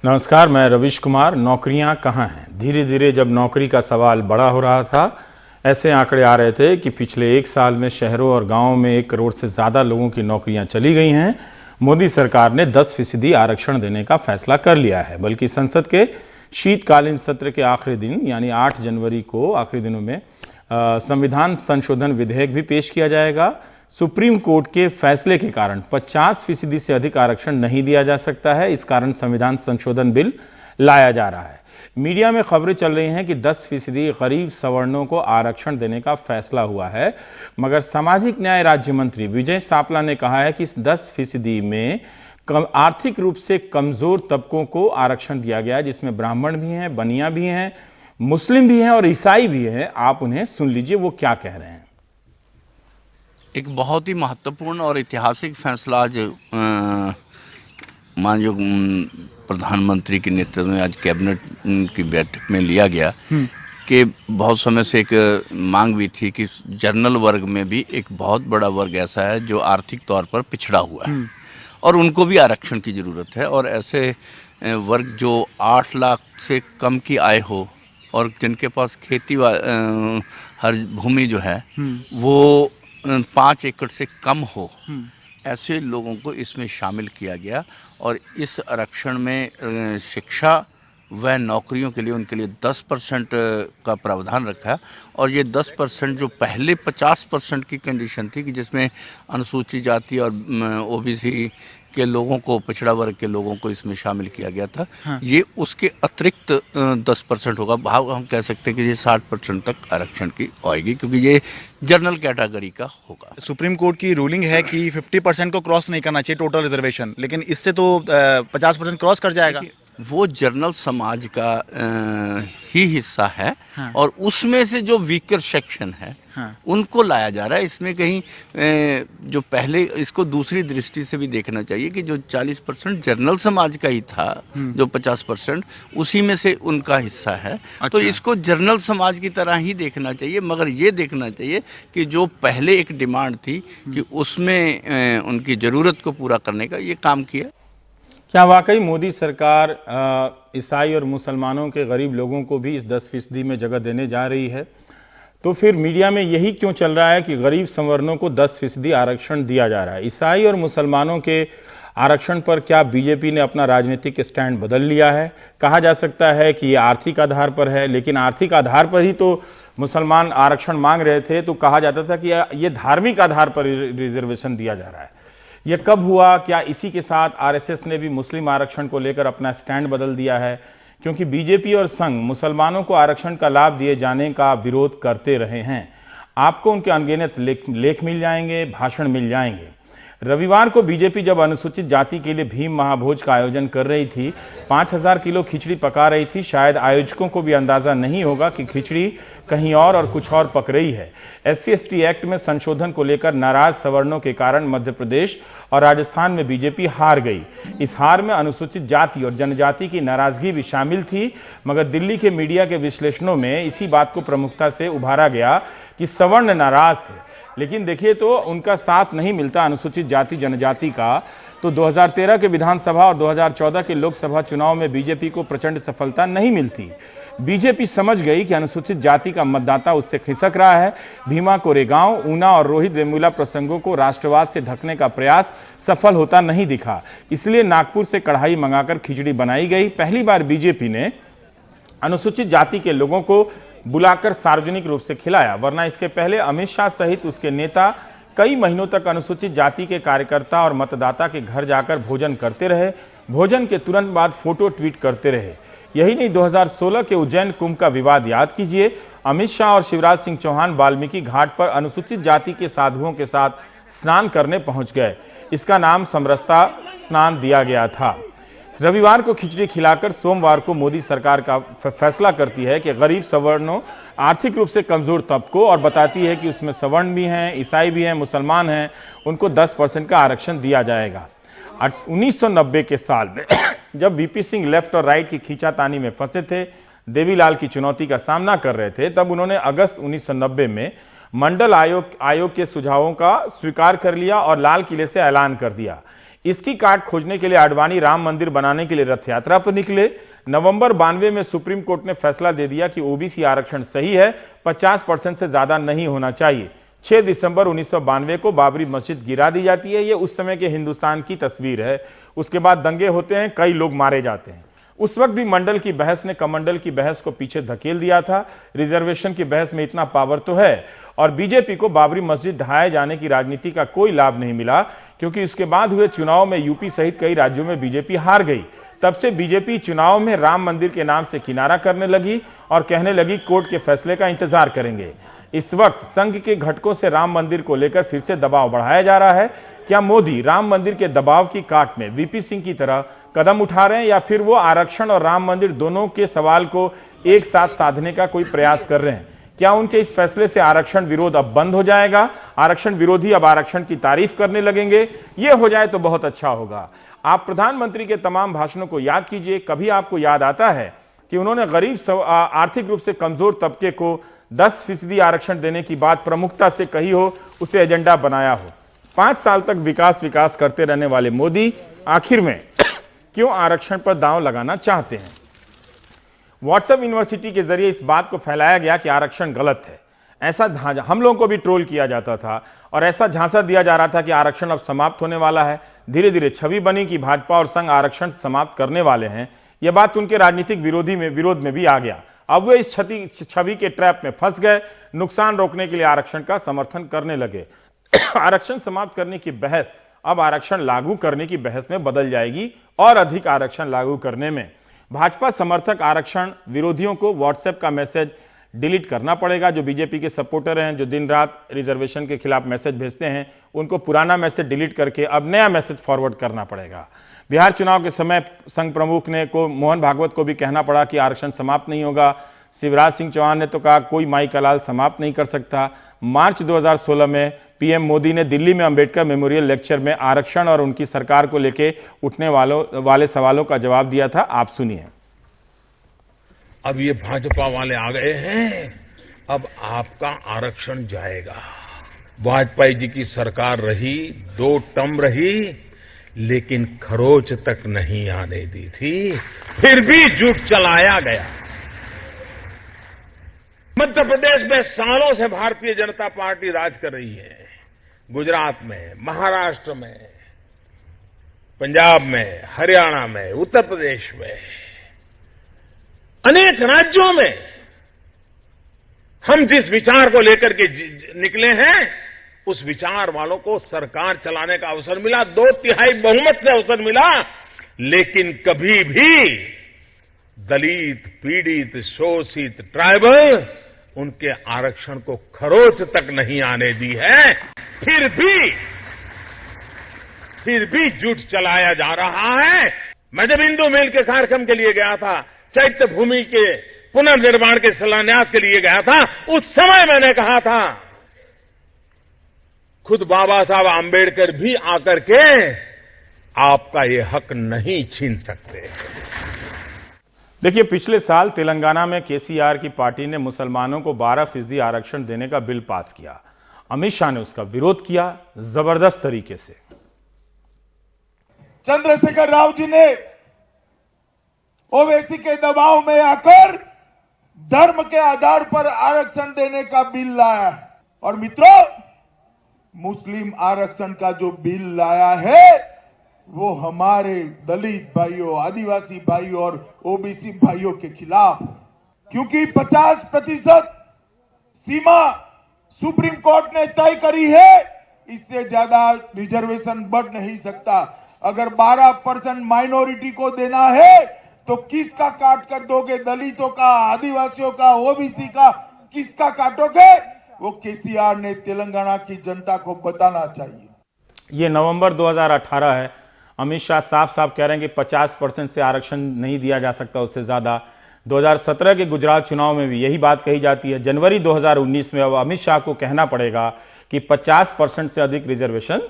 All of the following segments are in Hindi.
नमस्कार, मैं रविश कुमार। नौकरियां कहां हैं? धीरे धीरे जब नौकरी का सवाल बड़ा हो रहा था, ऐसे आंकड़े आ रहे थे कि पिछले एक साल में शहरों और गांवों में 1 करोड़ से ज़्यादा लोगों की नौकरियां चली गई हैं। मोदी सरकार ने 10% आरक्षण देने का फैसला कर लिया है। बल्कि संसद के शीतकालीन सत्र के आखिरी दिन यानी 8 जनवरी को आखिरी दिनों में संविधान संशोधन विधेयक भी पेश किया जाएगा। सुप्रीम कोर्ट के फैसले के कारण 50% से अधिक आरक्षण नहीं दिया जा सकता है। इस कारण संविधान संशोधन बिल लाया जा रहा है। मीडिया में खबरें चल रही हैं कि 10% गरीब सवर्णों को आरक्षण देने का फैसला हुआ है, मगर सामाजिक न्याय राज्य मंत्री विजय सापला ने कहा है कि इस 10% में आर्थिक रूप से कमजोर तबकों को आरक्षण दिया गया है, जिसमें ब्राह्मण भी हैं, बनिया भी हैं, मुस्लिम भी हैं और ईसाई भी हैं। आप उन्हें सुन लीजिए, वो क्या कह रहे हैं। एक बहुत ही महत्वपूर्ण और ऐतिहासिक फैसला आज माननीय प्रधानमंत्री के नेतृत्व में आज कैबिनेट की बैठक में लिया गया कि बहुत समय से एक मांग भी थी कि जनरल वर्ग में भी एक बहुत बड़ा वर्ग ऐसा है जो आर्थिक तौर पर पिछड़ा हुआ है और उनको भी आरक्षण की ज़रूरत है। और ऐसे वर्ग जो 8 लाख से कम की आय हो और जिनके पास खेती हर भूमि जो है वो 5 एकड़ से कम हो, ऐसे लोगों को इसमें शामिल किया गया। और इस आरक्षण में शिक्षा व नौकरियों के लिए उनके लिए 10% का प्रावधान रखा है। और ये 10% जो पहले 50% की कंडीशन थी कि जिसमें अनुसूचित जाति और ओबीसी के लोगों को, पिछड़ा वर्ग के लोगों को इसमें शामिल किया गया था। हाँ। ये उसके अतिरिक्त 10% होगा। भाव हम कह सकते हैं कि ये 60% तक आरक्षण की आएगी, क्योंकि ये जनरल कैटेगरी का होगा। सुप्रीम कोर्ट की रूलिंग है कि 50% को क्रॉस नहीं करना चाहिए टोटल रिजर्वेशन, लेकिन इससे तो 50% क्रॉस कर जाएगा। वो जनरल समाज का ही हिस्सा है। हाँ। और उसमें से जो वीकर सेक्शन है, हाँ, उनको लाया जा रहा है। इसमें कहीं जो पहले, इसको दूसरी दृष्टि से भी देखना चाहिए कि जो 40% जनरल समाज का ही था, जो 50% उसी में से उनका हिस्सा है। अच्छा। तो इसको जनरल समाज की तरह ही देखना चाहिए, मगर ये देखना चाहिए कि जो पहले एक डिमांड थी कि उसमें उनकी ज़रूरत को पूरा करने का ये काम किया। क्या वाकई मोदी सरकार ईसाई और मुसलमानों के गरीब लोगों को भी इस 10% में जगह देने जा रही है? तो फिर मीडिया में यही क्यों चल रहा है कि गरीब संवर्णों को 10% आरक्षण दिया जा रहा है? ईसाई और मुसलमानों के आरक्षण पर क्या बीजेपी ने अपना राजनीतिक स्टैंड बदल लिया है? कहा जा सकता है कि ये आर्थिक आधार पर है, लेकिन आर्थिक आधार पर ही तो मुसलमान आरक्षण मांग रहे थे, तो कहा जाता था कि ये धार्मिक आधार पर रिजर्वेशन दिया जा रहा है। यह कब हुआ? क्या इसी के साथ आरएसएस ने भी मुस्लिम आरक्षण को लेकर अपना स्टैंड बदल दिया है? क्योंकि बीजेपी और संघ मुसलमानों को आरक्षण का लाभ दिए जाने का विरोध करते रहे हैं। आपको उनके अनगिनत लेख मिल जाएंगे, भाषण मिल जाएंगे। रविवार को बीजेपी जब अनुसूचित जाति के लिए भीम महाभोज का आयोजन कर रही थी, 5000 किलो खिचड़ी पका रही थी। शायद आयोजकों को भी अंदाजा नहीं होगा कि खिचड़ी कहीं और कुछ और पक रही है। SC/ST एक्ट में संशोधन को लेकर नाराज सवर्णों के कारण मध्य प्रदेश और राजस्थान में बीजेपी हार गई। इस हार में अनुसूचित जाति और जनजाति की नाराजगी भी शामिल थी, मगर दिल्ली के मीडिया के विश्लेषणों में इसी बात को प्रमुखता से उभारा गया कि सवर्ण नाराज थे। लेकिन देखिए, तो उनका साथ नहीं मिलता अनुसूचित जाति जनजाति का। तो 2013 के विधानसभा और 2014 के लोकसभा चुनाव में बीजेपी को प्रचंड सफलता नहीं मिलती। बीजेपी समझ गई कि अनुसूचित जाति का मतदाता उससे खिसक रहा है। भीमा कोरेगांव, ऊना और रोहित वेमुला प्रसंगों को राष्ट्रवाद से ढकने का प्रयास सफल होता नहीं दिखा। इसलिए नागपुर से कढ़ाई मंगाकर खिचड़ी बनाई गई। पहली बार बीजेपी ने अनुसूचित जाति के लोगों को बुलाकर सार्वजनिक रूप से खिलाया, वरना इसके पहले अमित शाह सहित उसके नेता कई महीनों तक अनुसूचित जाति के कार्यकर्ता और मतदाता के घर जाकर भोजन करते रहे। भोजन के तुरंत बाद फोटो ट्वीट करते रहे। यही नहीं, 2016 के उज्जैन कुंभ का विवाद याद कीजिए। अमित शाह और शिवराज सिंह चौहान वाल्मीकि घाट पर अनुसूचित जाति के साधुओं के साथ स्नान करने पहुंच गए। इसका नाम समरसता स्नान दिया गया था। रविवार को खिचड़ी खिलाकर सोमवार को मोदी सरकार का फैसला करती है कि गरीब सवर्णों, आर्थिक रूप से कमजोर तबकों, और बताती है कि उसमें सवर्ण भी हैं, ईसाई भी हैं, मुसलमान हैं, उनको 10% का आरक्षण दिया जाएगा। 1990 के साल में जब वीपी सिंह लेफ्ट और राइट की खींचातानी में फंसे थे, देवीलाल की चुनौती का सामना कर रहे थे, तब उन्होंने अगस्त 1990 में मंडल आयोग के सुझावों का स्वीकार कर लिया और लाल किले से ऐलान कर दिया। इसकी काट खोजने के लिए आडवाणी राम मंदिर बनाने के लिए रथ यात्रा पर निकले। नवंबर 92 में सुप्रीम कोर्ट ने फैसला दे दिया कि ओबीसी आरक्षण सही है, 50% से ज्यादा नहीं होना चाहिए। 6 दिसंबर 1992 को बाबरी मस्जिद गिरा दी जाती है। यह उस समय के हिंदुस्तान की तस्वीर है। उसके बाद दंगे होते हैं, कई लोग मारे जाते हैं। उस वक्त भी मंडल की बहस ने कमंडल की बहस को पीछे धकेल दिया था। रिजर्वेशन की बहस में इतना पावर तो है, और बीजेपी को बाबरी मस्जिद ढहाए जाने की राजनीति का कोई लाभ नहीं मिला, क्योंकि उसके बाद हुए चुनाव में यूपी सहित कई राज्यों में बीजेपी हार गई। तब से बीजेपी चुनाव में राम मंदिर के नाम से किनारा करने लगी और कहने लगी कोर्ट के फैसले का इंतजार करेंगे। इस वक्त संघ के घटकों से राम मंदिर को लेकर फिर से दबाव बढ़ाया जा रहा है। क्या मोदी राम मंदिर के दबाव की काट में वीपी सिंह की तरह कदम उठा रहे हैं, या फिर वो आरक्षण और राम मंदिर दोनों के सवाल को एक साथ साधने का कोई प्रयास कर रहे हैं? क्या उनके इस फैसले से आरक्षण विरोध अब बंद हो जाएगा? आरक्षण विरोधी अब आरक्षण की तारीफ करने लगेंगे? ये हो जाए तो बहुत अच्छा होगा। आप प्रधानमंत्री के तमाम भाषणों को याद कीजिए। कभी आपको याद आता है कि उन्होंने गरीब आर्थिक रूप से कमजोर तबके को 10% आरक्षण देने की बात प्रमुखता से कही हो, उसे एजेंडा बनाया हो? 5 साल तक विकास करते रहने वाले मोदी आखिर में क्यों आरक्षण पर दांव लगाना चाहते हैं? व्हाट्सएप यूनिवर्सिटी के जरिए इस बात को फैलाया गया कि आरक्षण गलत है। ऐसा हम लोगों को भी ट्रोल किया जाता था और ऐसा झांसा दिया जा रहा था कि आरक्षण अब समाप्त होने वाला है। धीरे धीरे छवि बनी कि भाजपा और संघ आरक्षण समाप्त करने वाले हैं। यह बात उनके राजनीतिक विरोध में भी आ गया। अब वे इस छवि के ट्रैप में फंस गए। नुकसान रोकने के लिए आरक्षण का समर्थन करने लगे। आरक्षण समाप्त करने की बहस अब आरक्षण लागू करने की बहस में बदल जाएगी, और अधिक आरक्षण लागू करने में। भाजपा समर्थक आरक्षण विरोधियों को व्हाट्सएप का मैसेज डिलीट करना पड़ेगा। जो बीजेपी के सपोर्टर हैं, जो दिन रात रिजर्वेशन के खिलाफ मैसेज भेजते हैं, उनको पुराना मैसेज डिलीट करके अब नया मैसेज फॉरवर्ड करना पड़ेगा। बिहार चुनाव के समय संघ प्रमुख को मोहन भागवत को भी कहना पड़ा कि आरक्षण समाप्त नहीं होगा। शिवराज सिंह चौहान ने तो कहा कोई माई का लाल समाप्त नहीं कर सकता। मार्च 2016 में पीएम मोदी ने दिल्ली में अंबेडकर मेमोरियल लेक्चर में आरक्षण और उनकी सरकार को लेके उठने वाले सवालों का जवाब दिया था। आप सुनिए। अब ये भाजपा वाले आ गए हैं, अब आपका आरक्षण जाएगा। वाजपेयी जी की सरकार रही, 2 टर्म रही, लेकिन खरोच तक नहीं आने दी थी, फिर भी झूठ चलाया गया। मध्य प्रदेश में सालों से भारतीय जनता पार्टी राज कर रही है। गुजरात में, महाराष्ट्र में, पंजाब में, हरियाणा में, उत्तर प्रदेश में, अनेक राज्यों में हम जिस विचार को लेकर के निकले हैं, उस विचार वालों को सरकार चलाने का अवसर मिला, 2/3 बहुमत से अवसर मिला, लेकिन कभी भी दलित, पीड़ित, शोषित, ट्राइबल, उनके आरक्षण को खरोच तक नहीं आने दी है। फिर भी झूठ चलाया जा रहा है। मैं जब हिंदू मेल के कार्यक्रम के लिए गया था, चैत्य भूमि के पुनर्निर्माण के शिलान्यास के लिए गया था, उस समय मैंने कहा था, खुद बाबा साहब आंबेडकर भी आकर के आपका ये हक नहीं छीन सकते। देखिए, पिछले साल तेलंगाना में केसीआर की पार्टी ने मुसलमानों को 12% आरक्षण देने का बिल पास किया। अमित शाह ने उसका विरोध किया जबरदस्त तरीके से। चंद्रशेखर राव जी ने ओवैसी के दबाव में आकर धर्म के आधार पर आरक्षण देने का बिल लाया है। और मित्रों, मुस्लिम आरक्षण का जो बिल लाया है, वो हमारे दलित भाइयों, आदिवासी भाइयों और ओबीसी भाइयों के खिलाफ, क्योंकि 50% सीमा सुप्रीम कोर्ट ने तय करी है। इससे ज्यादा रिजर्वेशन बढ़ नहीं सकता। अगर 12% माइनॉरिटी को देना है तो किसका काट कर दोगे? दलितों का, आदिवासियों का, ओबीसी का, किसका काटोगे? वो केसीआर ने तेलंगाना की जनता को बताना चाहिए। ये नवंबर 2018 है। अमित शाह साफ साफ कह रहे हैं कि 50% से आरक्षण नहीं दिया जा सकता, उससे ज्यादा। 2017 के गुजरात चुनाव में भी यही बात कही जाती है। जनवरी 2019 में अब अमित शाह को कहना पड़ेगा कि 50% से अधिक रिजर्वेशन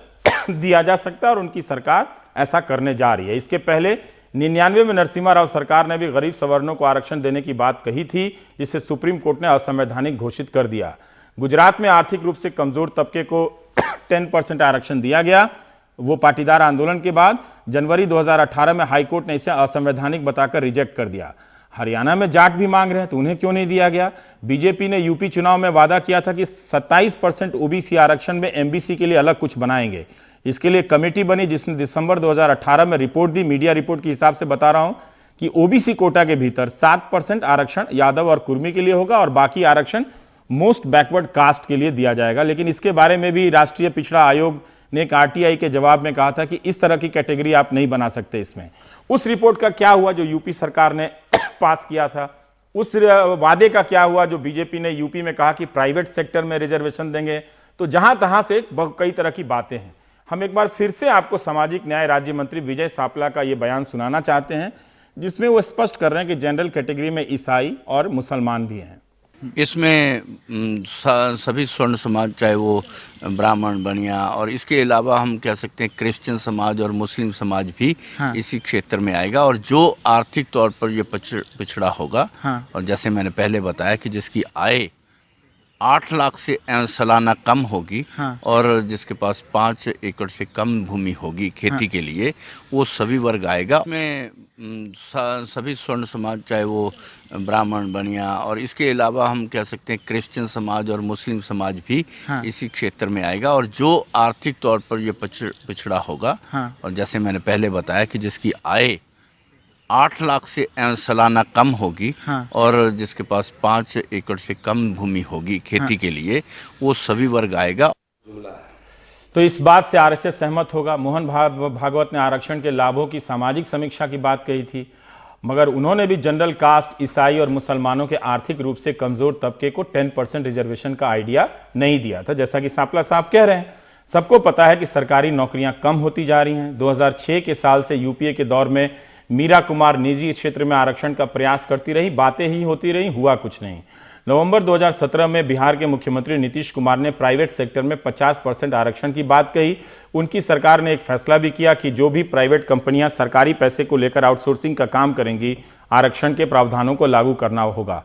दिया जा सकता है और उनकी सरकार ऐसा करने जा रही है। इसके पहले 99 में नरसिम्हा राव सरकार ने भी गरीब सवर्णों को आरक्षण देने की बात कही थी, जिसे सुप्रीम कोर्ट ने असंवैधानिक घोषित कर दिया। गुजरात में आर्थिक रूप से कमजोर तबके को 10% आरक्षण दिया गया। वो पाटीदार आंदोलन के बाद जनवरी 2018 में हाईकोर्ट ने इसे असंवैधानिक बताकर रिजेक्ट कर दिया। हरियाणा में जाट भी मांग रहे हैं तो उन्हें क्यों नहीं दिया गया? बीजेपी ने यूपी चुनाव में वादा किया था कि 27% ओबीसी आरक्षण में एमबीसी के लिए अलग कुछ बनाएंगे। इसके लिए कमेटी बनी जिसने दिसंबर 2018 में रिपोर्ट दी। मीडिया रिपोर्ट के हिसाब से बता रहा हूं कि ओबीसी कोटा के भीतर 7% आरक्षण यादव और कुर्मी के लिए होगा और बाकी आरक्षण मोस्ट बैकवर्ड कास्ट के लिए दिया जाएगा। लेकिन इसके बारे में भी राष्ट्रीय पिछड़ा आयोग ने एक आरटीआई के जवाब में कहा था कि इस तरह की कैटेगरी आप नहीं बना सकते इसमें। उस रिपोर्ट का क्या हुआ जो यूपी सरकार ने पास किया था? उस वादे का क्या हुआ जो बीजेपी ने यूपी में कहा कि प्राइवेट सेक्टर में रिजर्वेशन देंगे? तो जहां तहां से कई तरह की बातें हैं। हम एक बार फिर से आपको सामाजिक न्याय राज्य मंत्री विजय सापला का यह बयान सुनाना चाहते हैं, जिसमें वो स्पष्ट कर रहे हैं कि जनरल कैटेगरी में ईसाई और मुसलमान भी हैं। इसमें सभी स्वर्ण समाज, चाहे वो ब्राह्मण, बनिया और इसके अलावा हम कह सकते हैं क्रिश्चियन समाज और मुस्लिम समाज भी इसी क्षेत्र में आएगा। और जो आर्थिक तौर पर ये पिछड़ा होगा, और जैसे मैंने पहले बताया कि जिसकी आय 8 लाख से सालाना कम होगी और जिसके पास 5 एकड़ से कम भूमि होगी खेती के लिए, वो सभी वर्ग आएगा। इसमें सभी स्वर्ण समाज, चाहे वो ब्राह्मण, बनिया और इसके अलावा हम कह सकते हैं क्रिश्चियन समाज और मुस्लिम समाज भी इसी क्षेत्र में आएगा। और जो आर्थिक तौर पर ये पिछड़ा होगा, और जैसे मैंने पहले बताया कि जिसकी आय 8 लाख से सालाना कम होगी और जिसके पास 5 एकड़ से कम भूमि होगी खेती के लिए, वो सभी वर्ग आएगा। तो इस बात से आरएसएस सहमत होगा। मोहन भागवत ने आरक्षण के लाभों की सामाजिक समीक्षा की बात कही थी, मगर उन्होंने भी जनरल कास्ट, ईसाई और मुसलमानों के आर्थिक रूप से कमजोर तबके को 10% रिजर्वेशन का आइडिया नहीं दिया था। जैसा कि सापला साहब कह रहे हैं, सबको पता है कि सरकारी नौकरियां कम होती जा रही हैं। 2006 के साल से यूपीए के दौर में मीरा कुमार निजी क्षेत्र में आरक्षण का प्रयास करती रही, बातें ही होती रही, हुआ कुछ नहीं। नवंबर 2017 में बिहार के मुख्यमंत्री नीतीश कुमार ने प्राइवेट सेक्टर में 50% आरक्षण की बात कही। उनकी सरकार ने एक फैसला भी किया कि जो भी प्राइवेट कंपनियां सरकारी पैसे को लेकर आउटसोर्सिंग का काम करेंगी, आरक्षण के प्रावधानों को लागू करना होगा।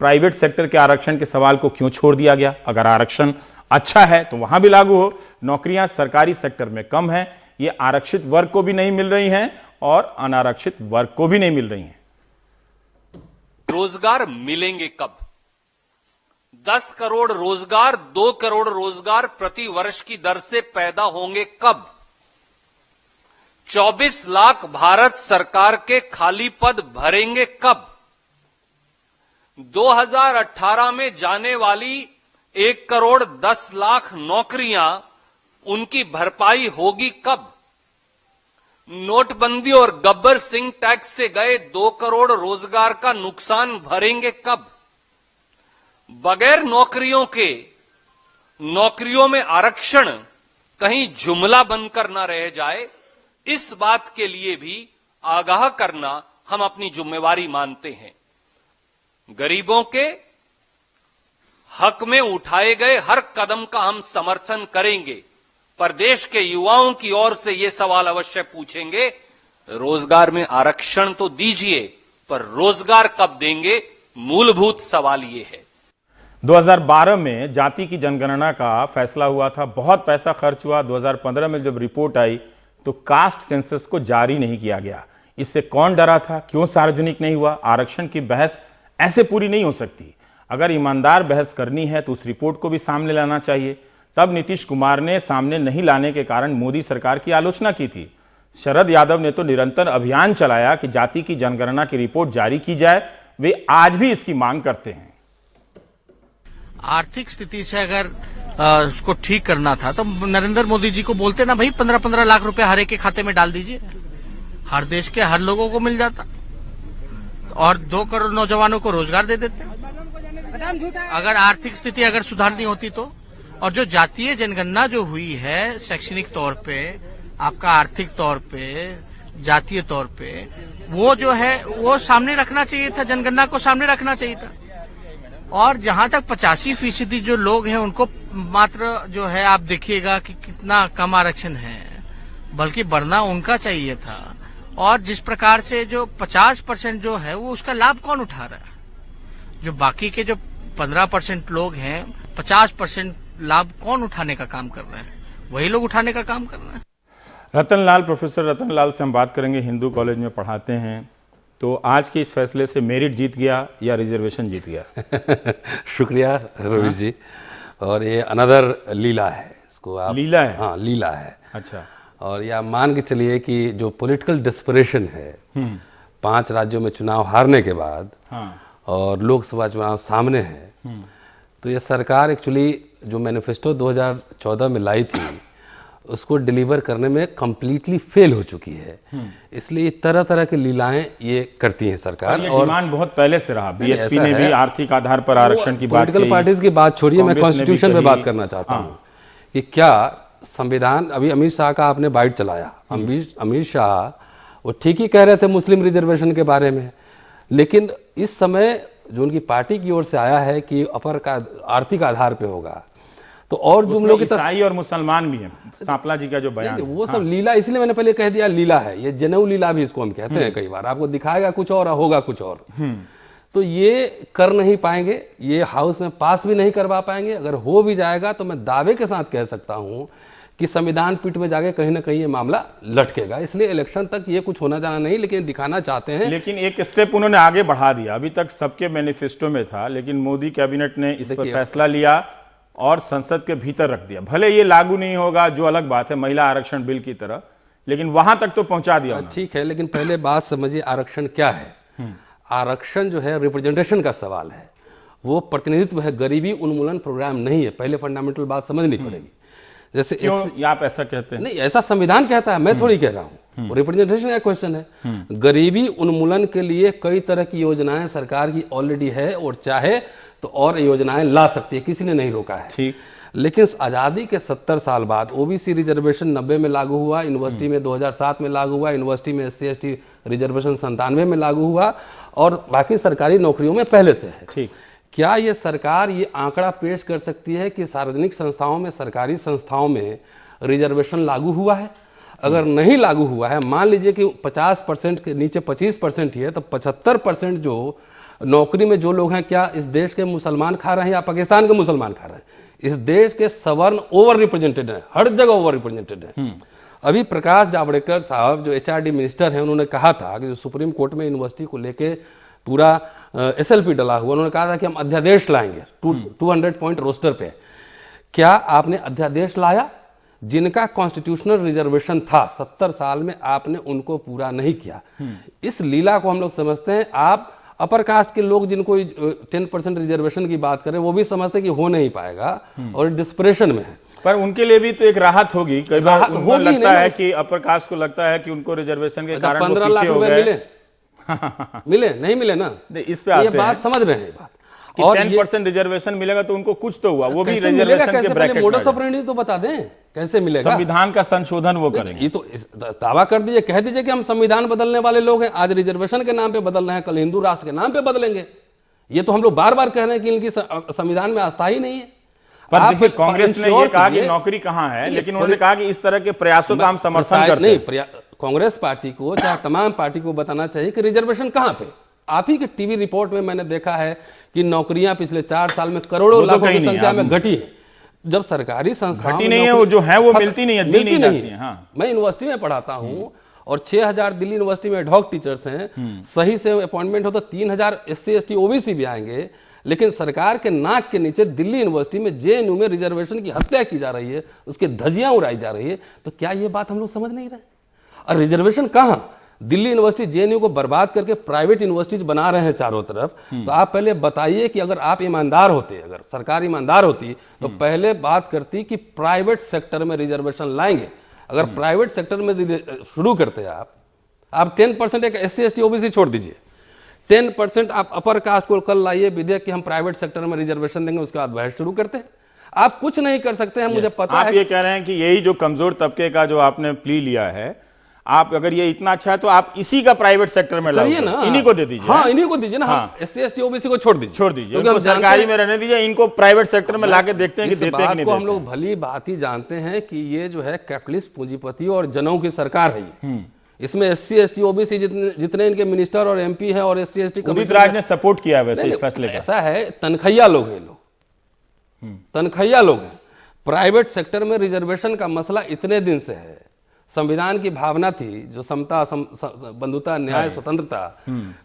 प्राइवेट सेक्टर के आरक्षण के सवाल को क्यों छोड़ दिया गया? अगर आरक्षण अच्छा है तो वहां भी लागू हो। नौकरियां सरकारी सेक्टर में कम है, ये आरक्षित वर्ग को भी नहीं मिल रही हैं और अनारक्षित वर्ग को भी नहीं मिल रही हैं। रोजगार मिलेंगे कब? 10 करोड़ रोजगार, 2 करोड़ रोजगार प्रति वर्ष की दर से पैदा होंगे कब? 24 लाख भारत सरकार के खाली पद भरेंगे कब? 2018 में जाने वाली 1 करोड़ 10 लाख नौकरियां, उनकी भरपाई होगी कब? नोटबंदी और गब्बर सिंह टैक्स से गए 2 करोड़ रोजगार का नुकसान भरेंगे कब? बगैर नौकरियों के नौकरियों में आरक्षण कहीं जुमला बनकर न रह जाए, इस बात के लिए भी आगाह करना हम अपनी जिम्मेवारी मानते हैं। गरीबों के हक में उठाए गए हर कदम का हम समर्थन करेंगे, पर देश के युवाओं की ओर से ये सवाल अवश्य पूछेंगे, रोजगार में आरक्षण तो दीजिए, पर रोजगार कब देंगे? मूलभूत सवाल ये है। 2012 में जाति की जनगणना का फैसला हुआ था, बहुत पैसा खर्च हुआ। 2015 में जब रिपोर्ट आई तो कास्ट सेंसस को जारी नहीं किया गया। इससे कौन डरा था? क्यों सार्वजनिक नहीं हुआ? आरक्षण की बहस ऐसे पूरी नहीं हो सकती। अगर ईमानदार बहस करनी है तो उस रिपोर्ट को भी सामने लाना चाहिए। तब नीतीश कुमार ने सामने नहीं लाने के कारण मोदी सरकार की आलोचना की थी। शरद यादव ने तो निरंतर अभियान चलाया कि जाति की जनगणना की रिपोर्ट जारी की जाए। वे आज भी इसकी मांग करते हैं। आर्थिक स्थिति से अगर उसको ठीक करना था तो नरेंद्र मोदी जी को बोलते ना, भाई 15-15 लाख रुपए हर एक के खाते में डाल दीजिए, हर देश के हर लोगों को मिल जाता और 2 करोड़ नौजवानों को रोजगार दे देते। अगर आर्थिक स्थिति अगर सुधारनी होती तो। और जो जातीय जनगणना जो हुई है शैक्षणिक तौर पे, आपका आर्थिक तौर पे, जातीय तौर पे, वो जो है वो सामने रखना चाहिए था, जनगणना को सामने रखना चाहिए था। और जहां तक 85% जो लोग हैं उनको मात्र जो है आप देखिएगा कि कितना कम आरक्षण है। बल्कि बढ़ना उनका चाहिए था। और जिस प्रकार से जो 50% जो है वो उसका लाभ कौन उठा रहा है? जो बाकी के जो 15% लोग हैं 50% लाभ कौन उठाने का काम कर रहे हैं? वही लोग उठाने का काम कर रहे हैं। रतनलाल, प्रोफेसर रतनलाल से हम बात करेंगे। हिंदू कॉलेज में पढ़ाते हैं, तो आज के इस फैसले से मेरिट जीत गया या रिजर्वेशन जीत गया? शुक्रिया रवि जी। और ये अनदर लीला है, इसको आप लीला है? हाँ, लीला है। अच्छा। और या मान के चलिए कि जो पॉलिटिकल डिस्परेशन है 5 राज्यों में चुनाव हारने के बाद, हाँ। और लोकसभा चुनाव सामने है, तो ये सरकार एक्चुअली जो मैनिफेस्टो 2014 में लाई थी उसको डिलीवर करने में कंप्लीटली फेल हो चुकी है। इसलिए तरह तरह की लीलाएं ये करती है सरकार। और डिमांड बहुत पहले से रहा। बीएसपी ने भी आर्थिक आधार पर आरक्षण की बात की। पॉलिटिकल पार्टीज की बात छोड़िए, मैं कॉन्स्टिट्यूशन पे बात करना चाहता हूँ कि क्या संविधान, अभी अमित शाह का आपने बाइट चलाया, अमित शाह वो ठीक ही कह रहे थे मुस्लिम रिजर्वेशन के बारे में, लेकिन इस समय जो उनकी पार्टी की ओर से आया है कि अपर का आर्थिक आधार पे होगा, तो और जुमलों की तरह ईसाई और मुसलमान भी हैं। सांपला जी का जो बयान, वो सब लीला, इसलिए मैंने पहले कह दिया लीला है। ये जनेऊ लीला भी इसको हम कहते हैं। कई बार आपको दिखाएगा कुछ और, होगा कुछ और। तो ये कर नहीं पाएंगे, ये हाउस में पास भी नहीं करवा पाएंगे। अगर हो भी जाएगा तो मैं दावे के साथ कह सकता हूं कि संविधान पीठ में जाके कहीं ना कहीं ये मामला लटकेगा। इसलिए इलेक्शन तक ये कुछ होना जाना नहीं, लेकिन दिखाना चाहते हैं। लेकिन एक स्टेप उन्होंने आगे बढ़ा दिया। अभी तक सबके मैनिफेस्टो में था, लेकिन मोदी कैबिनेट ने इस पर फैसला लिया और संसद के भीतर रख दिया। भले ये लागू नहीं होगा, जो अलग बात है, महिला आरक्षण बिल की तरह, लेकिन वहां तक तो पहुंचा दिया। ठीक है, लेकिन पहले बात समझिए, आरक्षण क्या है? आरक्षण जो है रिप्रेजेंटेशन का सवाल है, वो प्रतिनिधित्व है, गरीबी उन्मूलन प्रोग्राम नहीं है। पहले फंडामेंटल बात समझनी पड़ेगी। जैसे क्यों आप ऐसा कहते हैं? नहीं, ऐसा संविधान कहता है, मैं थोड़ी कह रहा हूं। रिप्रेजेंटेशन का क्वेश्चन है। गरीबी उन्मूलन के लिए कई तरह की योजनाएं सरकार की ऑलरेडी है, और चाहे तो और योजनाएं ला सकती है, किसी ने नहीं रोका है। ठीक। लेकिन आजादी के 70 साल बाद ओबीसी रिजर्वेशन 90 में लागू हुआ, यूनिवर्सिटी में 2007 में लागू हुआ, यूनिवर्सिटी में SC/ST रिजर्वेशन 97 में लागू हुआ, और बाकी सरकारी नौकरियों में पहले से है। ठीक। क्या ये सरकार ये आंकड़ा पेश कर सकती है कि सार्वजनिक संस्थाओं में, सरकारी संस्थाओं में रिजर्वेशन लागू हुआ है? अगर नहीं लागू हुआ है, मान लीजिए कि 50% के नीचे 25% ही है, तो 75% जो नौकरी में जो लोग हैं, क्या इस देश के मुसलमान खा रहे हैं या पाकिस्तान के मुसलमान खा रहे हैं? इस देश के सवर्ण ओवर रिप्रेजेंटेड है, हर जगह ओवर रिप्रेजेंटेड है। अभी प्रकाश जावड़ेकर साहब जो HRD मिनिस्टर हैं, उन्होंने कहा था कि जो सुप्रीम कोर्ट में यूनिवर्सिटी को लेके पूरा SLP डला हुआ, उन्होंने कहा था कि हम अध्यादेश लाएंगे 200 पॉइंट रोस्टर पे। क्या आपने अध्यादेश लाया? जिनका कॉन्स्टिट्यूशनल रिजर्वेशन था 70 साल में, आपने उनको पूरा नहीं किया। इस लीला को हम लोग समझते हैं। आप अपर कास्ट के लोग जिनको 10% रिजर्वेशन की बात करें, वो भी समझते हैं कि हो नहीं पाएगा और डिस्परेशन में है। पर उनके लिए भी तो एक राहत होगी। कई बार उनको लगता है कि अपर कास्ट को लगता है कि उनको रिजर्वेशन के कारण 15 लाख रुपए मिले मिले नहीं मिले ना, इस पे आते ये बात समझ रहे हैं बात। कि और 10% रिजर्वेशन मिलेगा तो उनको कुछ तो हुआ, वो भी रिजर्वेशन के ब्रैकेट में। मोडस ऑपरेंडी तो बता दें कैसे मिलेगा। संविधान का संशोधन वो करेंगे। ये तो दावा कर दीजिए, कह दीजिए कि हम संविधान बदलने वाले लोग हैं। आज रिजर्वेशन के नाम पे बदल रहे हैं, कल हिंदू राष्ट्र के नाम पे बदलेंगे। ये तो हम लोग बार बार कह रहे हैं कि इनकी संविधान में आस्था ही नहीं है। पर देखिए, कांग्रेस ने ये कहा कि नौकरी कहां है, लेकिन उन्होंने कहा कि इस तरह के प्रयासों का हम समर्थन करते हैं। कांग्रेस पार्टी को, चाहे तमाम पार्टी को बताना चाहिए कि रिजर्वेशन कहां पे। आप ही के टीवी रिपोर्ट में मैंने देखा है कि नौकरियां पिछले 4 साल में करोड़ों लाखों की संख्या में घटी है। जब सरकारी संस्थाओं घटी नहीं है, वो जो है वो मिलती नहीं है, मिलती नहीं है। हाँ। मैं यूनिवर्सिटी में पढ़ाता हूं और 6000 दिल्ली यूनिवर्सिटी में एडहॉक टीचर्स हैं। सही से अपॉइंटमेंट हो तो 3000 SC/ST OBC भी आएंगे, लेकिन सरकार के नाक के नीचे दिल्ली यूनिवर्सिटी में JNU में रिजर्वेशन की हत्या की जा रही है, उसकी धज्जियां उड़ाई जा रही है। तो क्या ये बात हम लोग समझ नहीं रहे? और रिजर्वेशन कहां? दिल्ली यूनिवर्सिटी JNU को बर्बाद करके प्राइवेट यूनिवर्सिटीज बना रहे हैं चारों तरफ। तो आप पहले बताइए कि अगर आप ईमानदार होते, अगर सरकार ईमानदार होती, तो पहले बात करती कि प्राइवेट सेक्टर में रिजर्वेशन लाएंगे। अगर प्राइवेट सेक्टर में शुरू करते आप 10% एक SC/ST OBC छोड़ दीजिए, 10% आप अपर कास्ट को कल लाइए विधेयक कि हम प्राइवेट सेक्टर में रिजर्वेशन देंगे, उसके बाद बहस शुरू करते हैं। आप कुछ नहीं कर सकते हैं, मुझे पता है। आप ये कह रहे हैं कि यही जो कमजोर तबके का जो आपने प्ली लिया है, आप अगर ये इतना अच्छा है तो आप इसी का प्राइवेट सेक्टर में करिए लाइए ना, इन्हीं को दे दीजिए। हाँ, इन्हीं को दीजिए ना। हाँ। SC ST OBC को छोड़ दीजिए, क्योंकि हम सरकारी में रहने दीजिए, इनको प्राइवेट सेक्टर में लाके देखते हैं कि देते हैं कि नहीं को हम देते लोग भली बात ही जानते हैं कि ये जो है कैपिटलिस्ट पूंजीपति और जनों की सरकार है ये। इसमें SC ST OBC जितने इनके मिनिस्टर और MP हैं और SC ST उदित राज ने सपोर्ट किया है वैसे इस फैसले का। ऐसा है, तनखैया लोग हैं लोग, तनखैया लोग हैं। प्राइवेट सेक्टर में रिजर्वेशन का मसला इतने दिन से है, संविधान की भावना थी जो समता, बंधुता, न्याय, स्वतंत्रता,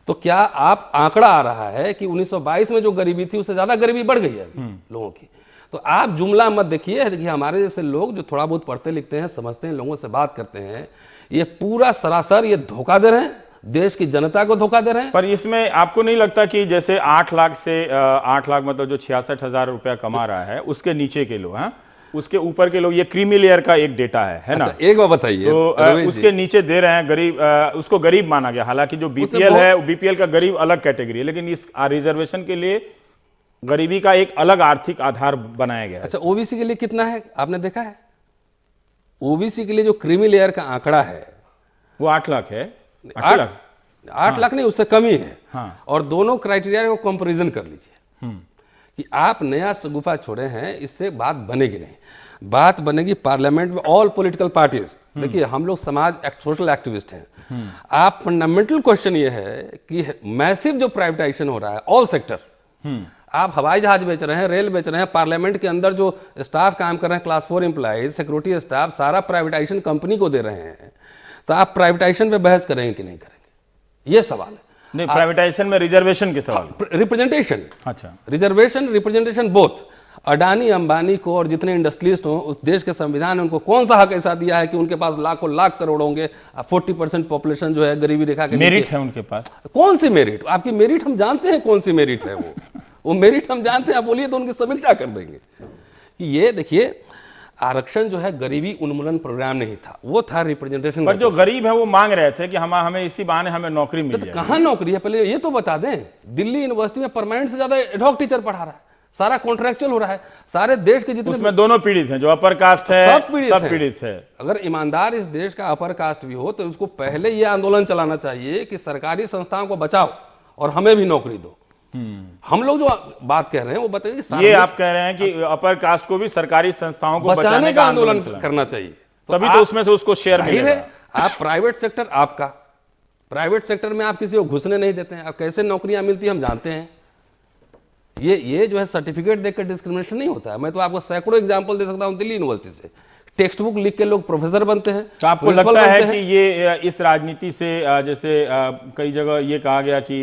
तो क्या आप आंकड़ा आ रहा है कि 1922 में जो गरीबी थी उससे ज्यादा गरीबी बढ़ गई है लोगों की। तो आप जुमला मत देखिए, हमारे जैसे लोग जो थोड़ा बहुत पढ़ते लिखते हैं, समझते हैं, लोगों से बात करते हैं, ये पूरा सरासर ये धोखा दे रहे हैं, देश की जनता को धोखा दे रहे हैं। पर इसमें आपको नहीं लगता कि जैसे 8 लाख से 8 लाख मतलब जो 66,000 रुपया कमा रहा है उसके नीचे के लोग, हाँ, उसके ऊपर के लोग, ये क्रीमी लेयर का एक डेटा है ना? एक बार बताइए। तो उसके नीचे दे रहे हैं गरीब, उसको गरीब माना गया, हालांकि जो बीपीएल है, बीपीएल का गरीब अलग कैटेगरी है, लेकिन इस रिजर्वेशन के लिए गरीबी का एक अलग आर्थिक आधार बनाया गया है। अच्छा, ओबीसी के लिए कितना है आपने देखा है? ओबीसी के लिए जो क्रीमी लेयर का आंकड़ा है वो 8 लाख है। 8 लाख नहीं, उससे कम ही है। हाँ। और दोनों क्राइटेरिया को कंपैरिजन कर लीजिए कि आप नया शगुफा छोड़े हैं, इससे बात बनेगी नहीं। बात बनेगी पार्लियामेंट में ऑल पॉलिटिकल पार्टीज। देखिए, हम लोग समाज सोशल एक्टिविस्ट हैं। आप फंडामेंटल क्वेश्चन ये है कि मैसिव जो प्राइवेटाइजेशन हो रहा है ऑल सेक्टर, आप हवाई जहाज बेच रहे हैं, रेल बेच रहे हैं, पार्लियामेंट के अंदर जो स्टाफ काम कर रहे हैं, क्लास 4 एम्प्लॉइज, सिक्योरिटी स्टाफ, सारा प्राइवेटाइजेशन कंपनी को दे रहे हैं। तो आप प्राइवेटाइजेशन पे बहस करेंगे कि नहीं करेंगे, ये सवाल है। नहीं, प्राइवेटाइजेशन में रिजर्वेशन के सवाल, रिप्रेजेंटेशन, अच्छा, reservation, representation both. Adani Ambani को और जितने इंडस्ट्रियलिस्ट हो उस देश के संविधान ने उनको कौन सा हक ऐसा दिया है कि उनके पास लाखों लाख करोड़ होंगे? 40% पॉपुलेशन जो है गरीबी रेखा के मेरिट है उनके पास। कौन सी मेरिट? आपकी मेरिट हम जानते हैं कौन सी मेरिट है वो मेरिट हम जानते हैं। आप बोलिए तो उनकी समीक्षा कर देंगे कि ये देखिए, आरक्षण जो है गरीबी उन्मूलन प्रोग्राम नहीं था, वो था रिप्रेजेंटेशन। पर जो गरीब है वो मांग रहे थे कि हमें इसी बहाने हमें नौकरी मिल जाए। कहां नौकरी है पहले ये तो बता दें। दिल्ली यूनिवर्सिटी में परमानेंट से ज्यादा एडहॉक टीचर पढ़ा रहा है, सारा कॉन्ट्रैक्चुअल हो रहा है। सारे देश के जितने, उसमें दोनों पीड़ित हैं, जो अपर कास्ट है सब पीड़ित है। अगर ईमानदार इस देश का अपर कास्ट भी हो तो उसको पहले ये आंदोलन चलाना चाहिए कि सरकारी संस्थाओं को बचाओ और हमें भी नौकरी दो। हम लोग जो बात कह रहे हैं वो बताइए, ये आप कह रहे हैं कि अपर कास्ट को भी सरकारी संस्थाओं को बचाने का आंदोलन करना चाहिए, तभी तो उसमें से उसको शेयर मिलेगा। आप प्राइवेट सेक्टर, आपका प्राइवेट सेक्टर में आप किसी को घुसने नहीं देते हैं। आप कैसे नौकरियां मिलती हैं हम जानते हैं। ये जो है सर्टिफिकेट देकर डिस्क्रिमिनेशन नहीं होता है। मैं तो आपको सैकड़ों एग्जांपल दे सकता हूं दिल्ली यूनिवर्सिटी से। टेक्स्ट बुक लिख के लोग प्रोफेसर बनते हैं। तो आपको लगता है कि ये इस राजनीति से, जैसे कई जगह ये कहा गया कि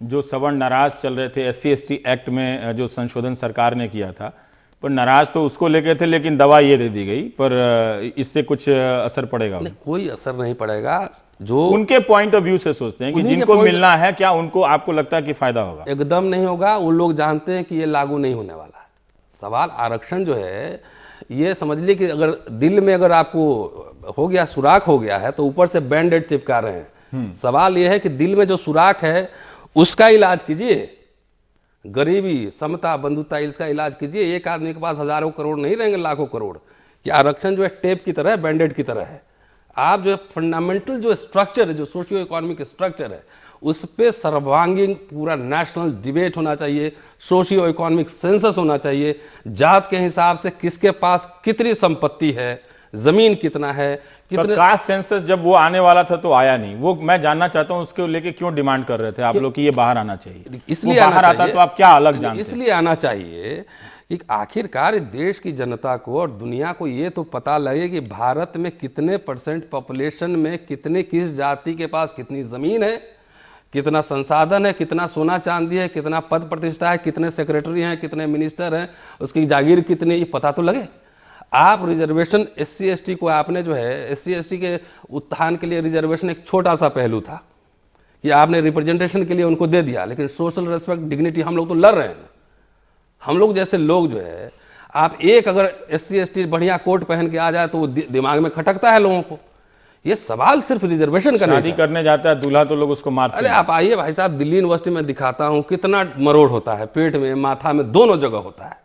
जो सवर्ण नाराज चल रहे थे SC ST एक्ट में जो संशोधन सरकार ने किया था, पर नाराज तो उसको लेके थे, लेकिन दवा ये दे दी गई, पर इससे कुछ असर पड़ेगा? कोई असर नहीं पड़ेगा। जो उनके पॉइंट ऑफ व्यू से सोचते हैं कि जिनको मिलना है, क्या उनको, आपको लगता है कि फायदा होगा? एकदम नहीं होगा। वो लोग जानते हैं कि ये लागू नहीं होने वाला है। सवाल आरक्षण जो है, ये समझ लीजिए कि अगर दिल में अगर आपको हो गया, सुराख हो गया है, तो ऊपर से बैंडेड चिपका रहे हैं। सवाल यह है कि दिल में जो सुराख है उसका इलाज कीजिए। गरीबी, समता, बंधुता, इसका इलाज कीजिए। एक आदमी के पास हजारों करोड़ नहीं रहेंगे, लाखों करोड़। कि आरक्षण जो है टेप की तरह है, बैंडेड की तरह है। आप जो है फंडामेंटल जो स्ट्रक्चर है, जो सोशियो इकोनॉमिक स्ट्रक्चर है, उस पर सर्वांगीण पूरा नेशनल डिबेट होना चाहिए। सोशियो इकोनॉमिक सेंसस होना चाहिए। जात के हिसाब से किसके पास कितनी संपत्ति है, जमीन कितना है, कितने। कास्ट सेंसस जब वो आने वाला था तो आया नहीं। वो मैं जानना चाहता हूं उसके लेके क्यों डिमांड कर रहे थे आप लोग कि ये बाहर आना चाहिए? इसलिए बाहर आता तो आप क्या अलग जानते? इसलिए आना चाहिए कि आखिरकार देश की जनता को और दुनिया को ये तो पता लगे कि भारत में कितने % पॉपुलेशन में कितने, किस जाति के पास कितनी जमीन है, कितना संसाधन है, कितना सोना चांदी है, कितना पद प्रतिष्ठा है, कितने सेक्रेटरी हैं, कितने मिनिस्टर हैं, उसकी जागीर कितनी, ये पता तो लगे। आप रिजर्वेशन SC ST को आपने जो है SC ST के उत्थान के लिए रिजर्वेशन एक छोटा सा पहलू था कि आपने रिप्रेजेंटेशन के लिए उनको दे दिया, लेकिन सोशल रेस्पेक्ट, डिग्निटी हम लोग तो लड़ रहे हैं। हम लोग जैसे लोग जो है, आप एक अगर SC ST बढ़िया कोट पहन के आ जाए तो वो दिमाग में खटकता है लोगों को। ये सवाल सिर्फ रिजर्वेशन का नहीं। शादी करने जाता है दूल्हा तो लोग उसको मारते हैं। अरे आप आइए भाई साहब, दिल्ली यूनिवर्सिटी में दिखाता हूं कितना मरोड़ होता है, पेट में, माथा में, दोनों जगह होता है।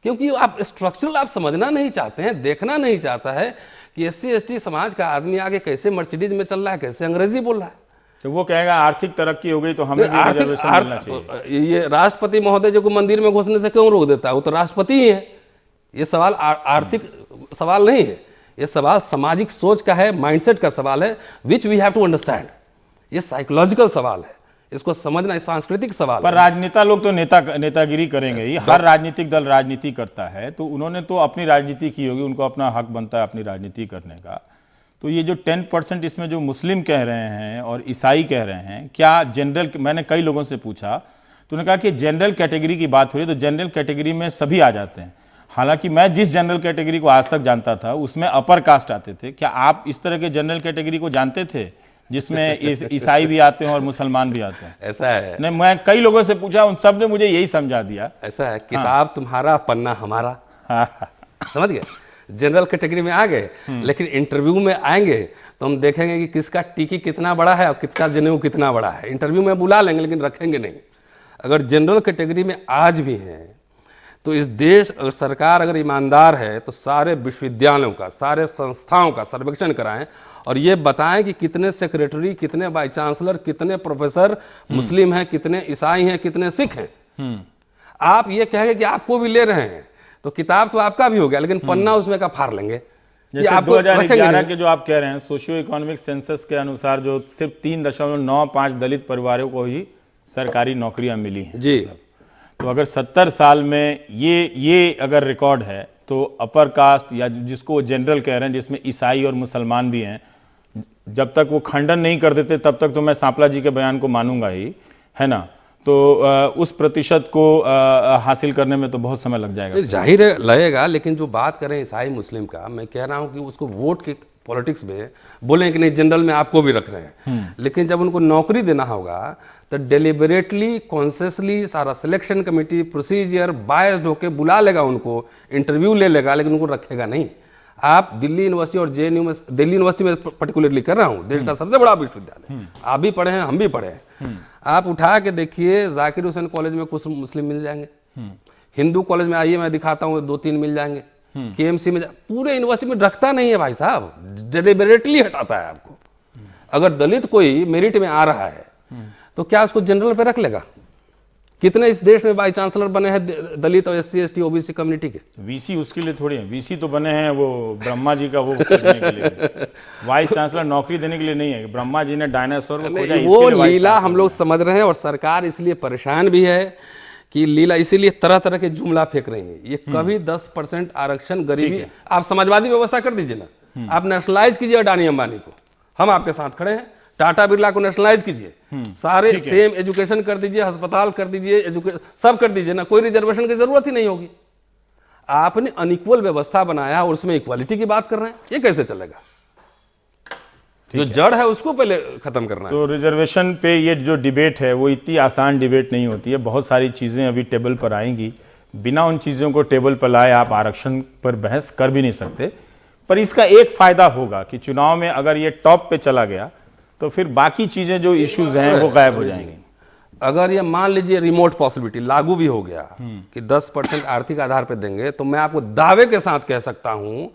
क्योंकि आप स्ट्रक्चरल आप समझना नहीं चाहते हैं, देखना नहीं चाहता है कि SC ST समाज का आदमी आगे कैसे मर्सिडीज में चल रहा है, कैसे अंग्रेजी बोल रहा है। तो वो कहेगा आर्थिक तरक्की हो गई तो हमें भी रिजर्वेशन मिलना चाहिए। ये राष्ट्रपति महोदय जो को मंदिर में घुसने से क्यों रोक देता है? वो तो राष्ट्रपति ही है। ये सवाल आर्थिक सवाल नहीं है, ये सवाल सामाजिक सोच का है, माइंडसेट का सवाल है, which we have to understand. ये साइकोलॉजिकल सवाल है, इसको समझना सांस्कृतिक सवाल पर है। राजनेता लोग तो नेतागिरी करेंगे ही। हर राजनीतिक दल राजनीति करता है, तो उन्होंने तो अपनी राजनीति की होगी, उनको अपना हक बनता है अपनी राजनीति करने का। तो ये जो 10% इसमें जो मुस्लिम कह रहे हैं और ईसाई कह रहे हैं, क्या जनरल, मैंने कई लोगों से पूछा तो उन्होंने कहा कि जनरल कैटेगरी की बात हो रही है तो जनरल कैटेगरी में सभी आ जाते हैं। हालांकि मैं जिस जनरल कैटेगरी को आज तक जानता था उसमें अपर कास्ट आते थे। क्या आप इस तरह के जनरल कैटेगरी को जानते थे जिसमें ईसाई भी आते हैं और मुसलमान भी आते हैं? ऐसा है नहीं, मैं कई लोगों से पूछा, उन सब ने मुझे यही समझा दिया। ऐसा है, किताब तुम्हारा पन्ना हमारा। समझ गए? जनरल कैटेगरी में आ गए, लेकिन इंटरव्यू में आएंगे तो हम देखेंगे कि किसका टिकी कितना बड़ा है और किसका जनेऊ कितना बड़ा है। इंटरव्यू में बुला लेंगे लेकिन रखेंगे नहीं। अगर जनरल कैटेगरी में आज भी हैं तो इस देश अगर सरकार अगर ईमानदार है तो सारे विश्वविद्यालयों का, सारे संस्थाओं का सर्वेक्षण कराएं और ये बताएं कि कितने सेक्रेटरी, कितने वाइस चांसलर, कितने प्रोफेसर मुस्लिम हैं, कितने ईसाई हैं, कितने सिख हैं। आप ये कहेंगे कि आपको भी ले रहे हैं तो किताब तो आपका भी हो गया, लेकिन पन्ना उसमें का फाड़ लेंगे। जैसे 2011 के जो आप कह रहे हैं सोशियो इकोनॉमिक सेंसस के अनुसार जो सिर्फ 3.95 दलित परिवारों को ही सरकारी नौकरियां मिली हैं जी। तो अगर 70 साल में ये अगर रिकॉर्ड है तो अपर कास्ट या जिसको जनरल कह रहे हैं, जिसमें ईसाई और मुसलमान भी हैं, जब तक वो खंडन नहीं कर देते तब तक तो मैं सांपला जी के बयान को मानूंगा ही, है ना। तो उस प्रतिशत को हासिल करने में तो बहुत समय लग जाएगा। जाहिर है लगेगा, लेकिन जो बात करें ईसाई मुस्लिम का, मैं कह रहा हूं कि उसको वोट के पॉलिटिक्स में बोलें कि नहीं जनरल में आपको भी रख रहे हैं, लेकिन जब उनको नौकरी देना होगा तो डेलिबरेटली, कॉन्शियसली सारा सिलेक्शन कमेटी प्रोसीजर बायस्ड होकर बुला लेगा, उनको इंटरव्यू ले लेगा, लेकिन उनको रखेगा नहीं। आप दिल्ली यूनिवर्सिटी और JNU में, दिल्ली यूनिवर्सिटी में पर्टिकुलरली कर रहा हूं, देश का सबसे बड़ा विश्वविद्यालय, आप भी पढ़े हैं, हम भी पढ़े हैं। आप उठा के देखिए, जाकिर हुसैन कॉलेज में कुछ मुस्लिम मिल जाएंगे, हिंदू कॉलेज में आइए मैं दिखाता हूँ 2-3 मिल जाएंगे, KMC में पूरे यूनिवर्सिटी में रखता नहीं है भाई साहब, डेलिबरेटली हटाता है आपको। अगर दलित कोई मेरिट में आ रहा है तो क्या उसको जनरल पे रख लेगा? कितने इस देश में वाइस चांसलर बने हैं दलित और SC ST OBC कम्युनिटी के? VC उसके लिए थोड़ी है, VC तो बने हैं वो ब्रह्मा जी का वो करने के लिए, वाइस चांसलर नौकरी देने के लिए नहीं है। ब्रह्मा जी ने डायनासोर को खोजा, वो लीला हम लोग समझ रहे हैं और सरकार इसलिए परेशान भी है कि लीला, इसीलिए तरह तरह के जुमला फेंक रही है। ये कभी 10% आरक्षण गरीबी, आप समाजवादी व्यवस्था कर दीजिए ना, आप नेशनलाइज कीजिए अडानी अंबानी को, हम आपके साथ खड़े हैं। टाटा बिरला को नेशनलाइज कीजिए, सारे सेम एजुकेशन कर दीजिए, अस्पताल कर दीजिए, सब कर दीजिए ना, कोई रिजर्वेशन की जरूरत ही नहीं होगी। आपने अनइक्वल व्यवस्था बनाया और उसमें इक्वालिटी की बात कर रहे हैं, ये कैसे चलेगा? जो जड़ है उसको पहले खत्म करना है। तो रिजर्वेशन पे ये जो डिबेट है वो इतनी आसान डिबेट नहीं होती है, बहुत सारी चीजें अभी टेबल पर आएंगी। बिना उन चीजों को टेबल पर लाए आप आरक्षण पर बहस कर भी नहीं सकते। पर इसका एक फायदा होगा कि चुनाव में अगर ये टॉप पे चला गया तो फिर बाकी चीजें जो इश्यूज हैं वो गायब हो जाएंगी। अगर ये मान लीजिए रिमोट पॉसिबिलिटी लागू भी हो गया कि 10% आर्थिक आधार पर देंगे, तो मैं आपको दावे के साथ कह सकता हूं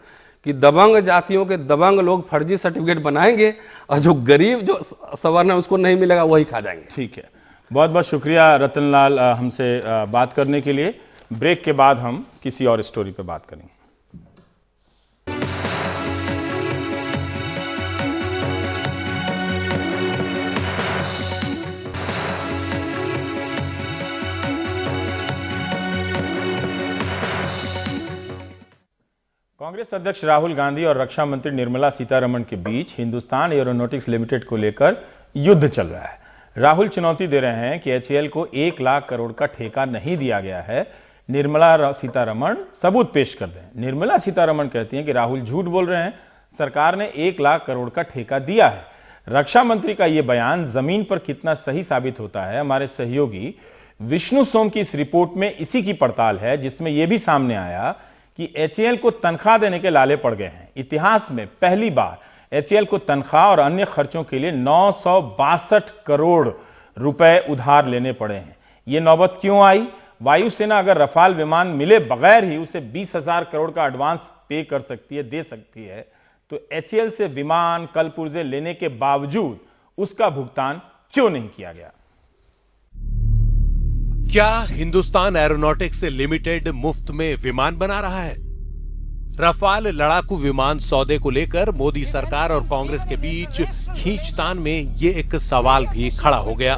कि दबंग जातियों के दबंग लोग फर्जी सर्टिफिकेट बनाएंगे और जो गरीब जो सवर्ण है उसको नहीं मिलेगा वही खा जाएंगे। ठीक है, बहुत बहुत शुक्रिया रतनलाल हमसे बात करने के लिए। ब्रेक के बाद हम किसी और स्टोरी पे बात करेंगे। कांग्रेस अध्यक्ष राहुल गांधी और रक्षा मंत्री निर्मला सीतारमण के बीच हिंदुस्तान एरोनॉटिक्स लिमिटेड को लेकर युद्ध चल रहा है। राहुल चुनौती दे रहे हैं कि HAL को 1 लाख करोड़ का ठेका नहीं दिया गया है, निर्मला सीतारमण सबूत पेश कर दें। निर्मला सीतारमण कहती हैं कि राहुल झूठ बोल रहे हैं, सरकार ने 1 लाख करोड़ का ठेका दिया है। रक्षा मंत्री का यह बयान जमीन पर कितना सही साबित होता है, हमारे सहयोगी विष्णु सोम की इस रिपोर्ट में इसी की पड़ताल है, जिसमें यह भी सामने आया कि HAL को तनख्वाह देने के लाले पड़ गए हैं। इतिहास में पहली बार HAL को तनख्वाह और अन्य खर्चों के लिए 962 करोड़ रुपए उधार लेने पड़े हैं। ये नौबत क्यों आई वायुसेना अगर रफाल विमान मिले बगैर ही उसे 20,000 करोड़ का एडवांस पे कर सकती है, दे सकती है, तो एचएएल से विमान कल पुर्जे लेने के बावजूद उसका भुगतान क्यों नहीं किया गया? क्या हिंदुस्तान एरोनॉटिक्स लिमिटेड मुफ्त में विमान बना रहा है? रफाल लड़ाकू विमान सौदे को लेकर मोदी सरकार और कांग्रेस के बीच खींचतान में ये एक सवाल भी खड़ा हो गया।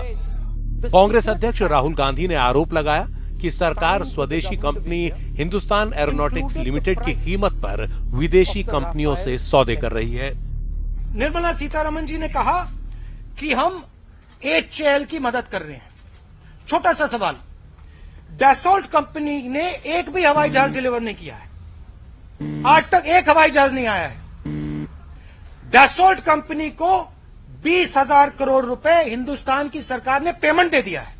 कांग्रेस अध्यक्ष राहुल गांधी ने आरोप लगाया कि सरकार स्वदेशी कंपनी हिंदुस्तान एरोनॉटिक्स लिमिटेड की कीमत पर विदेशी कंपनियों से सौदे कर रही है। निर्मला सीतारमण जी ने कहा कि हम एचएएल की मदद कर रहे हैं। छोटा सा सवाल, डैसॉल्ट कंपनी ने एक भी हवाई जहाज डिलीवर नहीं किया है, आज तक एक हवाई जहाज नहीं आया है। डैसॉल्ट कंपनी को 20,000 करोड़ रुपए हिंदुस्तान की सरकार ने पेमेंट दे दिया है।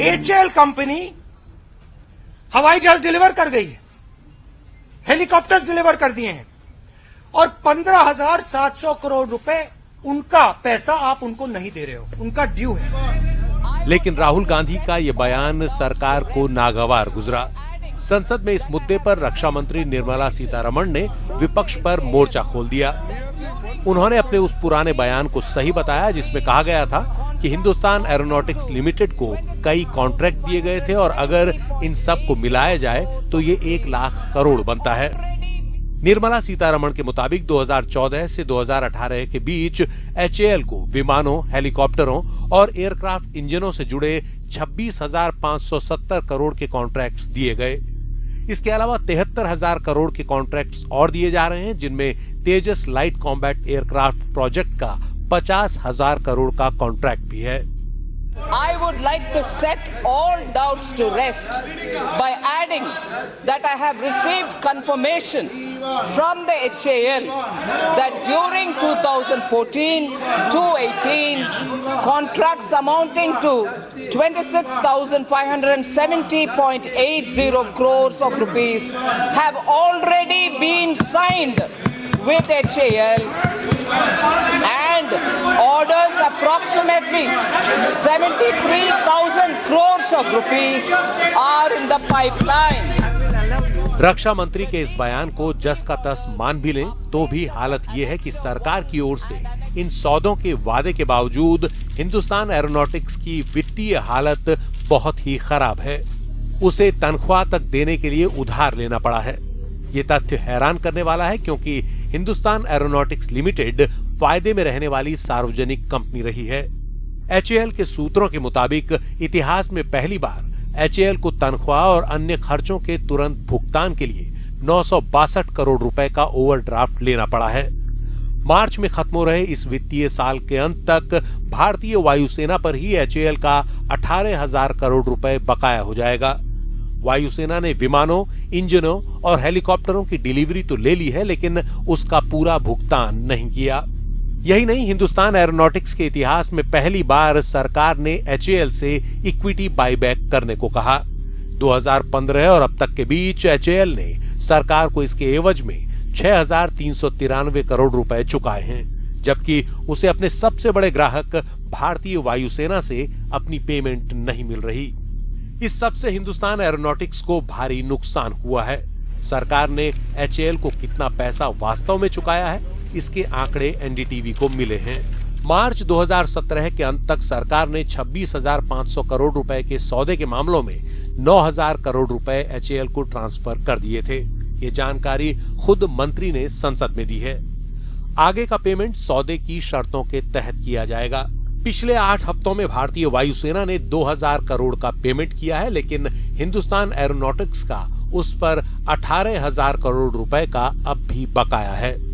एचएएल कंपनी हवाई जहाज डिलीवर कर गई है, हेलीकॉप्टर्स डिलीवर कर दिए हैं, और 15,700 करोड़ रुपए उनका पैसा आप उनको नहीं दे रहे हो, उनका ड्यू है। लेकिन राहुल गांधी का ये बयान सरकार को नागवार गुजरा। संसद में इस मुद्दे पर रक्षा मंत्री निर्मला सीतारमण ने विपक्ष पर मोर्चा खोल दिया। उन्होंने अपने उस पुराने बयान को सही बताया जिसमें कहा गया था कि हिंदुस्तान एरोनॉटिक्स लिमिटेड को कई कॉन्ट्रैक्ट दिए गए थे और अगर इन सब को मिलाया जाए तो ये 1 लाख करोड़ बनता है। निर्मला सीतारमण के मुताबिक 2014 से 2018 के बीच एचएएल को विमानों, हेलीकॉप्टरों और एयरक्राफ्ट इंजनों से जुड़े 26,570 करोड़ के कॉन्ट्रैक्ट्स दिए गए। इसके अलावा 73,000 करोड़ के कॉन्ट्रैक्ट्स और दिए जा रहे हैं, जिनमें तेजस लाइट कॉम्बैट एयरक्राफ्ट प्रोजेक्ट का 50,000 करोड़ का कॉन्ट्रैक्ट भी है। I would like to set all doubts to rest by adding that I have received confirmation from the HAL that during 2014 to 18, contracts amounting to 26,570.80 crores of rupees have already been signed with HAL, and orders approximately 73,000 crores of rupees are in the pipeline. रक्षा मंत्री के इस बयान को जस का तस मान भी लें तो भी हालत ये है कि सरकार की ओर से इन सौदों के वादे के बावजूद हिंदुस्तान एरोनॉटिक्स की वित्तीय हालत बहुत ही खराब है। उसे तनख्वाह तक देने के लिए उधार लेना पड़ा है। ये तथ्य हैरान करने वाला है क्योंकि हिंदुस्तान एरोनॉटिक्स लिमिटेड फायदे में रहने वाली सार्वजनिक कंपनी रही है। एचएएल के सूत्रों के मुताबिक इतिहास में पहली बार एचएएल को तनख्वाह और अन्य खर्चों के तुरंत भुगतान के लिए 962 करोड़ रुपए का ओवरड्राफ्ट लेना पड़ा है। मार्च में खत्म हो रहे इस वित्तीय साल के अंत तक भारतीय वायुसेना पर ही एचएएल का 18,000 करोड़ रुपए बकाया हो जाएगा। वायुसेना ने विमानों, इंजनों और हेलीकॉप्टरों की डिलीवरी तो ले ली है, लेकिन उसका पूरा भुगतान नहीं किया। यही नहीं, हिंदुस्तान एरोनॉटिक्स के इतिहास में पहली बार सरकार ने एचएएल से इक्विटी बाईबैक करने को कहा। 2015 और अब तक के बीच एचएएल ने सरकार को इसके एवज में 6,393 करोड़ रुपए चुकाए हैं, जबकि उसे अपने सबसे बड़े ग्राहक भारतीय वायुसेना से अपनी पेमेंट नहीं मिल रही। इस सब से हिंदुस्तान एरोनॉटिक्स को भारी नुकसान हुआ है। सरकार ने एचएएल को कितना पैसा वास्तव में चुकाया है, इसके आंकड़े एनडीटीवी को मिले हैं। मार्च 2017 के अंत तक सरकार ने 26,500 करोड़ रुपए के सौदे के मामलों में 9,000 करोड़ रुपए एचएएल को ट्रांसफर कर दिए थे। ये जानकारी खुद मंत्री ने संसद में दी है। आगे का पेमेंट सौदे की शर्तों के तहत किया जाएगा। पिछले 8 हफ्तों में भारतीय वायुसेना ने 2,000 करोड़ का पेमेंट किया है, लेकिन हिंदुस्तान एरोनॉटिक्स का उस पर 18,000 करोड़ रुपए का अब भी बकाया है।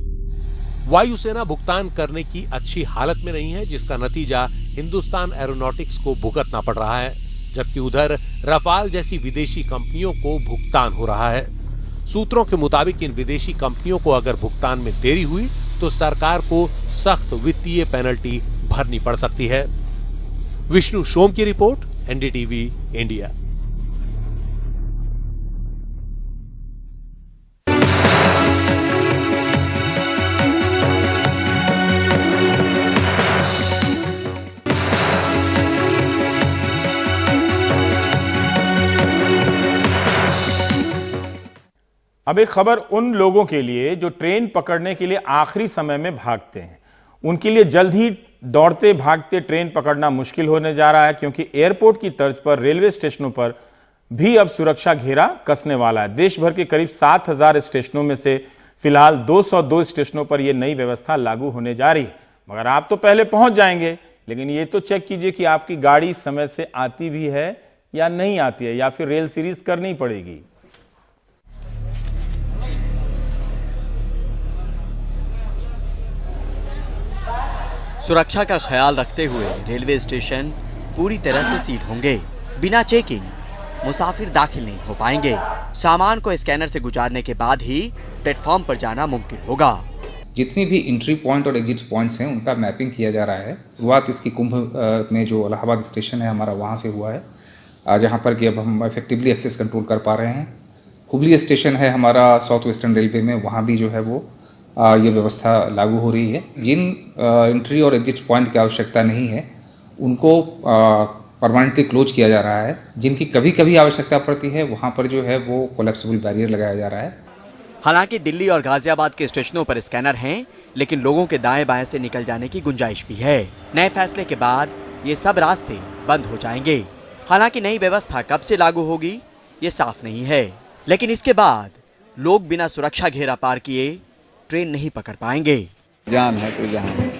वायुसेना भुगतान करने की अच्छी हालत में नहीं है, जिसका नतीजा हिंदुस्तान एरोनॉटिक्स को भुगतना पड़ रहा है, जबकि उधर रफाल जैसी विदेशी कंपनियों को भुगतान हो रहा है। सूत्रों के मुताबिक इन विदेशी कंपनियों को अगर भुगतान में देरी हुई तो सरकार को सख्त वित्तीय पेनल्टी भरनी पड़ सकती है। विष्णु सोम की रिपोर्ट, एनडीटीवी इंडिया। अब एक खबर उन लोगों के लिए जो ट्रेन पकड़ने के लिए आखिरी समय में भागते हैं। उनके लिए जल्द ही दौड़ते भागते ट्रेन पकड़ना मुश्किल होने जा रहा है, क्योंकि एयरपोर्ट की तर्ज पर रेलवे स्टेशनों पर भी अब सुरक्षा घेरा कसने वाला है। देश भर के करीब 7000 स्टेशनों में से फिलहाल 202 स्टेशनों पर यह नई व्यवस्था लागू होने जा रही है। मगर आप तो पहले पहुंच जाएंगे, लेकिन ये तो चेक कीजिए कि आपकी गाड़ी समय से आती भी है या नहीं आती है, या फिर रेल सीरीज करनी पड़ेगी। सुरक्षा का ख्याल रखते हुए रेलवे स्टेशन पूरी तरह से सील होंगे। बिना चेकिंग मुसाफिर दाखिल नहीं हो पाएंगे। सामान को स्कैनर से गुजारने के बाद ही प्लेटफॉर्म पर जाना मुमकिन होगा। जितनी भी एंट्री पॉइंट और एग्जिट पॉइंट्स हैं उनका मैपिंग किया जा रहा है। शुरुआत इसकी कुंभ में जो इलाहाबाद स्टेशन है हमारा, वहाँ से हुआ है, जहाँ पर कि अब हम इफेक्टिवली एक्सेस कंट्रोल कर पा रहे हैं। हुबली स्टेशन है हमारा साउथ वेस्टर्न रेलवे में, वहाँ भी जो है वो ये व्यवस्था लागू हो रही है। जिन एंट्री और एग्जिट पॉइंट की आवश्यकता नहीं है उनको परमानेंटली क्लोज किया जा रहा है। जिनकी कभी कभी आवश्यकता पड़ती है वहाँ पर जो है वो कोलैप्सिबल बैरियर लगाया जा रहा है। हालांकि दिल्ली और गाजियाबाद के स्टेशनों पर स्कैनर हैं, लेकिन लोगों के दाएं बाएं से निकल जाने की गुंजाइश भी है। नए फैसले के बाद ये सब रास्ते बंद हो जाएंगे। हालांकि नई व्यवस्था कब से लागू होगी ये साफ नहीं है, लेकिन इसके बाद लोग बिना सुरक्षा घेरा पार किए ट्रेन नहीं पकड़ पाएंगे। जान है तो जहां है।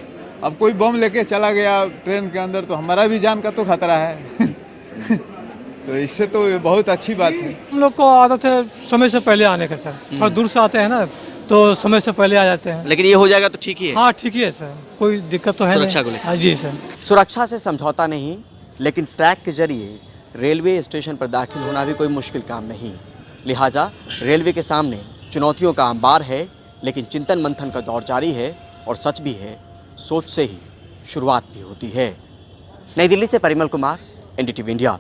अब कोई बम लेके चला गया ट्रेन के अंदर तो हमारा भी जान का तो खतरा है। तो इससे तो ये बहुत अच्छी बात है। हम लोग को आदत है समय से पहले आने का सर, थोड़ा दूर से आते हैं ना तो समय से पहले आ जाते हैं। लेकिन ये हो जाएगा तो ठीक ही है। हाँ ठीक ही है सर, कोई दिक्कत तो है सुरक्षा को नहीं। हाँ जी सर। सुरक्षा से समझौता नहीं, लेकिन ट्रैक के जरिए रेलवे स्टेशन पर दाखिल होना भी कोई मुश्किल काम नहीं। लिहाजा रेलवे के सामने चुनौतियों का अंबार है, लेकिन चिंतन मंथन का दौर जारी है और सच भी है, सोच से ही शुरुआत भी होती है। नई दिल्ली से परिमल कुमार, एनडीटीवी इंडिया।